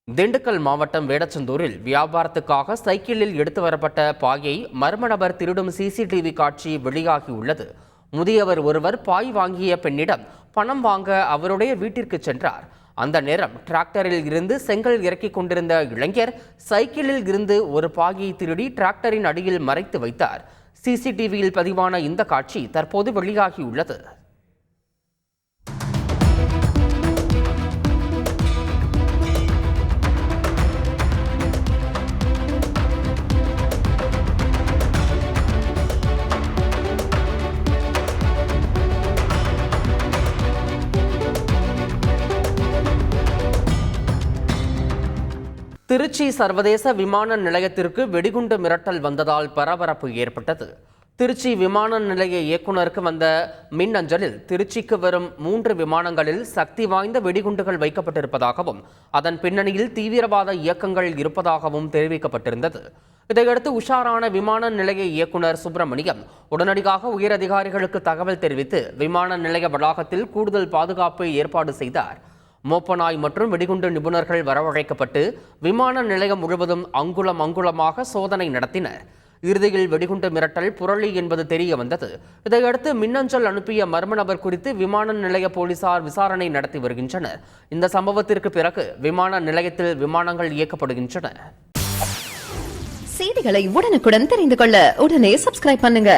திண்டுக்கல் மாவட்டம் வேடச்சந்தூரில் வியாபாரத்துக்காக சைக்கிளில் எடுத்து வரப்பட்ட பாயை மர்ம நபர் திருடும் சிசிடிவி காட்சி வெளியாகியுள்ளது. முதியவர் ஒருவர் பாய் வாங்கிய பெண்ணிடம் பணம் வாங்க அவருடைய வீட்டிற்கு சென்றார். அந்த நேரம் டிராக்டரில் இருந்து செங்கல் இறக்கிக் கொண்டிருந்த இளைஞர் சைக்கிளில் இருந்து ஒரு பாயை திருடி டிராக்டரின் அடியில் மறைத்து வைத்தார். சிசிடிவியில் பதிவான இந்த காட்சி தற்போது வெளியாகியுள்ளது. திருச்சி சர்வதேச விமான நிலையத்திற்கு வெடிகுண்டு மிரட்டல் வந்ததால் பரபரப்பு ஏற்பட்டது. திருச்சி விமான நிலைய இயக்குநருக்கு வந்த மின்னஞ்சலில் திருச்சிக்கு வரும் 3 விமானங்களில் சக்தி வாய்ந்த வெடிகுண்டுகள் வைக்கப்பட்டிருப்பதாகவும் அதன் பின்னணியில் தீவிரவாத இயக்கங்கள் இருப்பதாகவும் தெரிவிக்கப்பட்டிருந்தது. இதையடுத்து உஷாரான விமான நிலைய இயக்குநர் சுப்பிரமணியம் உடனடியாக உயரதிகாரிகளுக்கு தகவல் தெரிவித்து விமான நிலைய வளாகத்தில் கூடுதல் பாதுகாப்பை ஏற்பாடு செய்தார். மோப்பநாய் மற்றும் வெடிகுண்டு நிபுணர்கள் வரவழைக்கப்பட்டு விமான நிலையம் முழுவதும் அங்குலமாக சோதனை நடத்தினர். இறுதியில் வெடிகுண்டு மிரட்டல் புரளி என்பது தெரிய வந்தது. இதையடுத்து மின்னஞ்சல் அனுப்பிய மர்ம நபர் குறித்து விமான நிலைய போலீசார் விசாரணை நடத்தி வருகின்றனர். இந்த சம்பவத்திற்கு பிறகு விமான நிலையத்தில் விமானங்கள் இயக்கப்படுகின்றன. செய்திகளை உடனுக்குடன் தெரிந்து கொள்ள உடனே சப்ஸ்கிரைப் பண்ணுங்க.